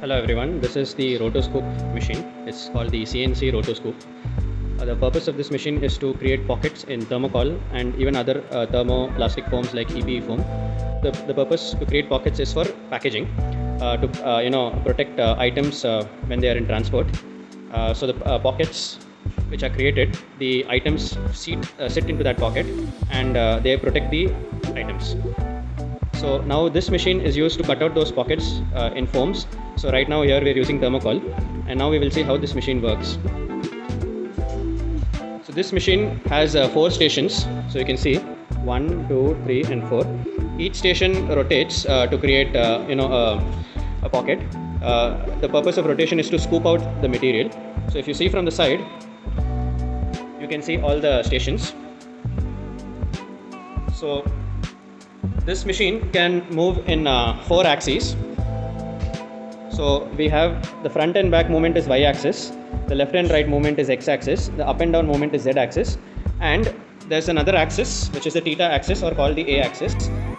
Hello everyone, this is the Rotoscoop machine. It's called the CNC Rotoscoop. The purpose of this machine is to create pockets in thermocol and even other thermoplastic foams like EPE foam. The purpose to create pockets is for packaging, to protect items when they are in transport. So the pockets which are created, the items sit into that pocket and they protect the items. So now this machine is used to cut out those pockets in foams. So right now here we are using thermocol, and now we will see how this machine works. So this machine has 4 stations. So you can see 1, 2, 3 and 4. Each station rotates to create a pocket. The purpose of rotation is to scoop out the material. So if you see from the side, you can see all the stations. So this machine can move in 4 axes. So we have the front and back movement is y-axis, the left and right movement is x-axis, the up and down movement is z-axis, and there's another axis which is the theta axis, or called the a-axis,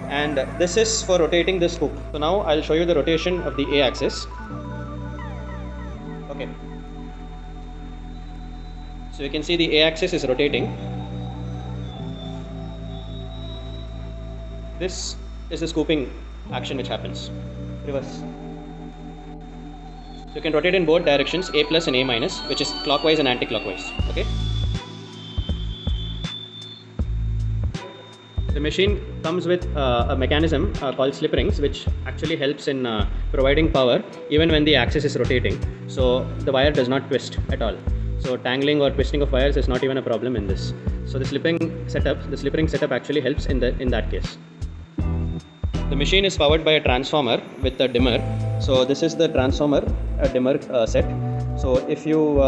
and this is for rotating the scoop. So now I'll show you the rotation of the a-axis. Okay. So you can see the a-axis is rotating. This is the scooping action which happens. Reverse. You can rotate in both directions, A plus and A minus, which is clockwise and anti-clockwise. Okay. The machine comes with a mechanism called slip rings, which actually helps in providing power even when the axis is rotating. So the wire does not twist at all. So tangling or twisting of wires is not even a problem in this. So the slip ring setup actually helps in that case. The machine is powered by a transformer with a dimmer. So this is the transformer, a dimmer set. So if you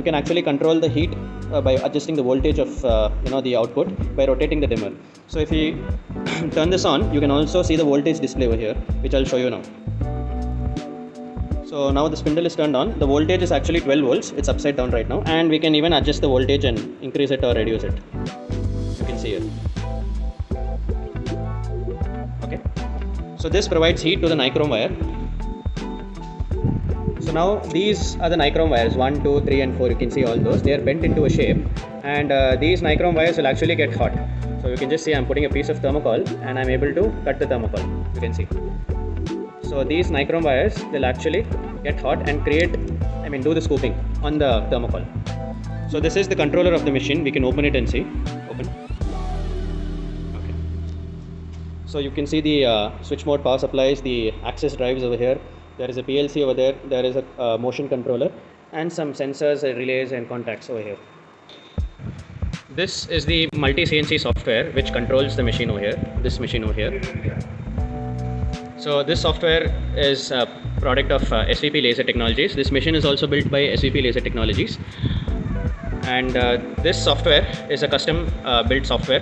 can actually control the heat by adjusting the voltage of the output by rotating the dimmer. So if you turn this on, you can also see the voltage display over here, which I'll show you now. So now the spindle is turned on. The voltage is actually 12 volts. It's upside down right now, and we can even adjust the voltage and increase it or reduce it. You can see here. Okay. So this provides heat to the nichrome wire. So now these are the nichrome wires, 1, 2, 3 and 4. You can see all those. They are bent into a shape, and these nichrome wires will actually get hot. So you can just see I'm putting a piece of thermocol and I'm able to cut the thermocol. You can see. So these nichrome wires will actually get hot and do the scooping on the thermocol. So this is the controller of the machine. We can open it and see. Open. Okay. So you can see the switch mode power supplies, the access drives over here. There is a PLC over there. There is a motion controller and some sensors, relays and contacts over here. This is the multi-CNC software which controls the machine over here. This machine over here. So this software is a product of SVP Laser Technologies. This machine is also built by SVP Laser Technologies, and this software is a custom built software.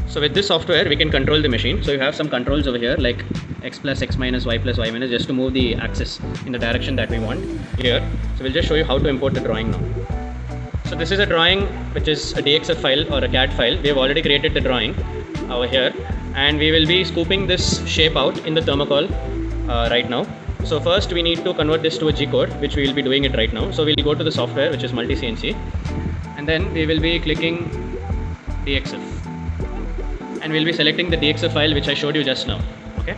So with this software we can control the machine. So you have some controls over here like x plus x minus, y plus y minus, just to move the axis in the direction that we want here. So we'll just show you how to import the drawing now. So this is a drawing which is a DXF file or a CAD file. We have already created the drawing over here, and we will be scooping this shape out in the thermocol right now. So first we need to convert this to a G-code, which we will be doing it right now. So we'll go to the software, which is multi-CNC, and then we will be clicking DXF, and we'll be selecting the DXF file which I showed you just now. Okay,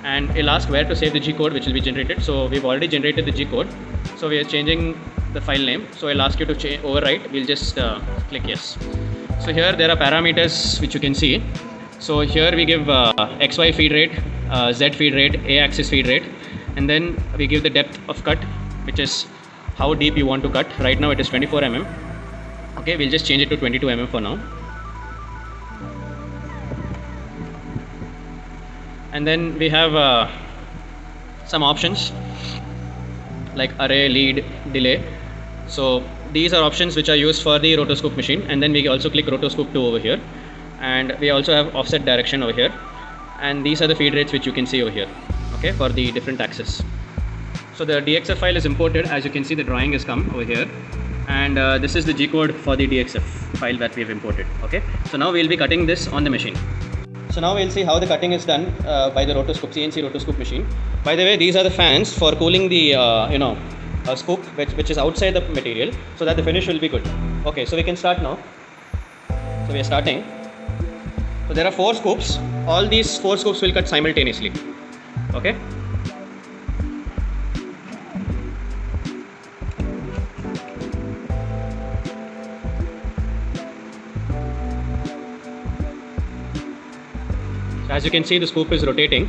and it'll ask where to save the G-code which will be generated. So we've already generated the G-code, so we are changing the file name. So I'll ask you to overwrite. We'll just click yes. So here there are parameters which you can see. So here we give XY feed rate, Z feed rate, A axis feed rate, and then we give the depth of cut, which is how deep you want to cut. Right now it is 24 mm. Okay, we'll just change it to 22 mm for now. And then we have some options like array, lead, delay. So these are options which are used for the Rotoscoop machine, and then we also click Rotoscoop 2 over here, and we also have offset direction over here, and these are the feed rates which you can see over here, okay, for the different axes. So the DXF file is imported. As you can see, the drawing has come over here, and this is the G code for the DXF file that we have imported. Okay, so now we'll be cutting this on the machine. So now we'll see how the cutting is done by the rotoscoop, CNC rotoscoop machine. By the way, these are the fans for cooling the scoop which is outside the material, so that the finish will be good. Okay, so we can start now. So we are starting. So there are 4 scoops. All these 4 scoops will cut simultaneously. Okay. As you can see, the scoop is rotating.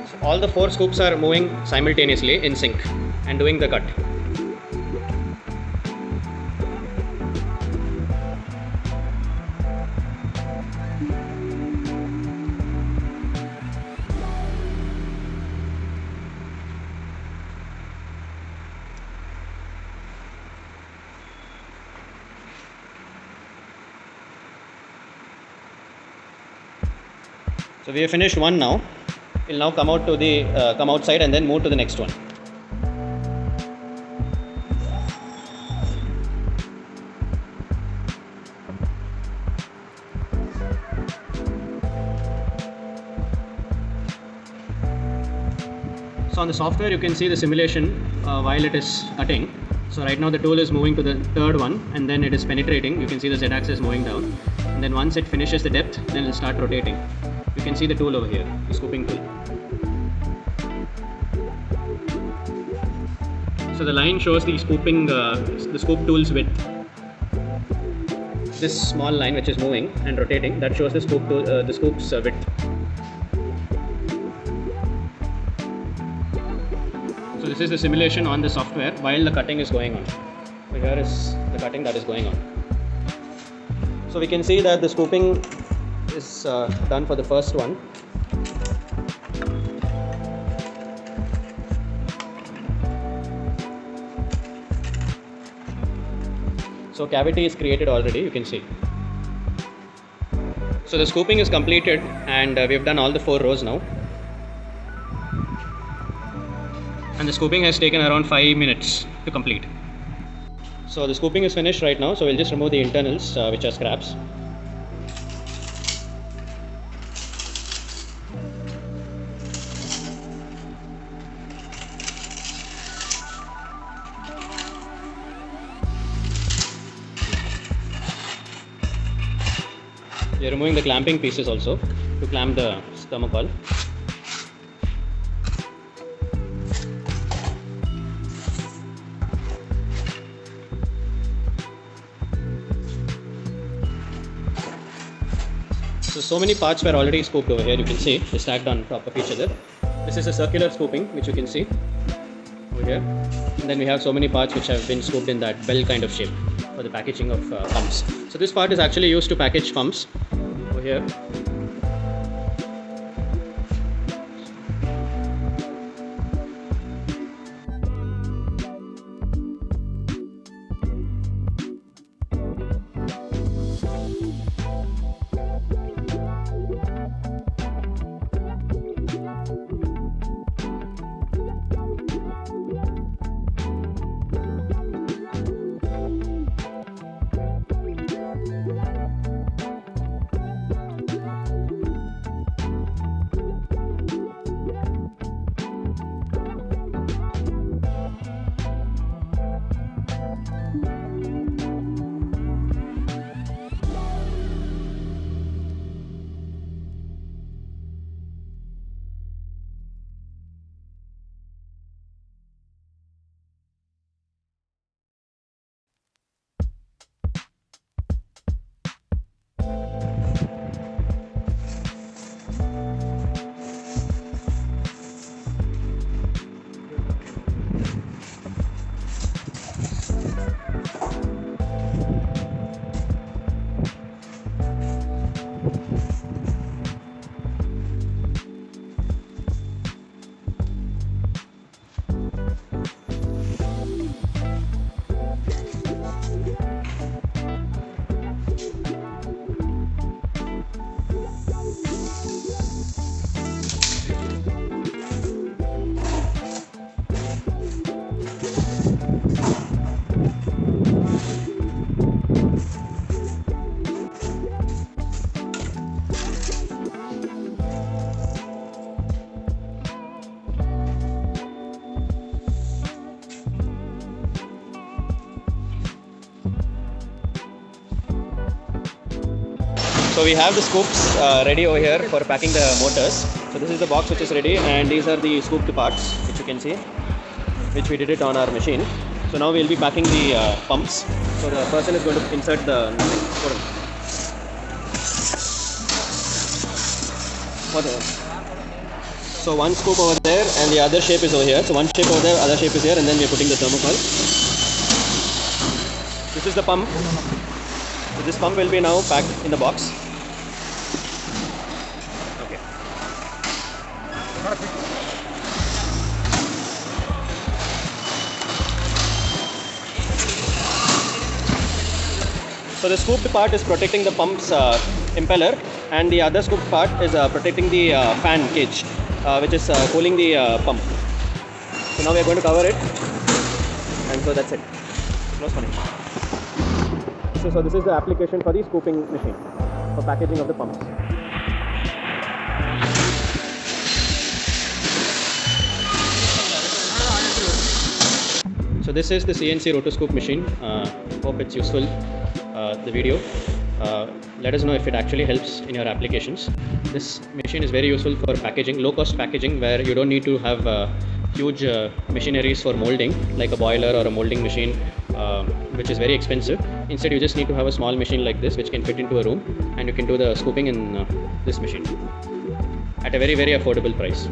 So all the 4 scoops are moving simultaneously in sync and doing the cut. So we have finished one now. We'll now come outside and then move to the next one. So on the software you can see the simulation while it is cutting. So right now the tool is moving to the third one and then it is penetrating. You can see the z-axis moving down, and then once it finishes the depth, then it will start rotating. You can see the tool over here, the scooping tool. So the line shows the scoop tool's width. This small line which is moving and rotating, that shows the scoop's width. So this is the simulation on the software while the cutting is going on. So here is the cutting that is going on. So we can see that the scooping is done for the first one. So cavity is created already, you can see. So the scooping is completed and we have done all the 4 rows now. And the scooping has taken around 5 minutes to complete. So the scooping is finished right now, so we'll just remove the internals which are scraps. We are removing the clamping pieces also to clamp the thermocol. So many parts were already scooped over here, you can see, they stacked on top of each other. This is a circular scooping which you can see over here. And then we have so many parts which have been scooped in that bell kind of shape for the packaging of pumps. So this part is actually used to package pumps over here. So we have the scoops ready over here for packing the motors. So this is the box which is ready, and these are the scooped parts which you can see, which we did it on our machine. So now we will be packing the pumps. So the person is going to insert the so one scoop over there and the other shape is over here. So one shape over there, other shape is here, and then we are putting the thermocol. This is the pump. So this pump will be now packed in the box. Okay. So the scooped part is protecting the pump's impeller, and the other scooped part is protecting the fan cage, which is cooling the pump. So now we are going to cover it, and so that's it. Close finish. So this is the application for the scooping machine for packaging of the pumps. So this is the CNC Rotoscoop machine. Hope it's useful, the video. Let us know if it actually helps in your applications. This machine is very useful for packaging, low cost packaging, where you don't need to have huge machineries for molding like a boiler or a molding machine, which is very expensive. Instead, you just need to have a small machine like this which can fit into a room, and you can do the scooping in this machine at a very affordable price.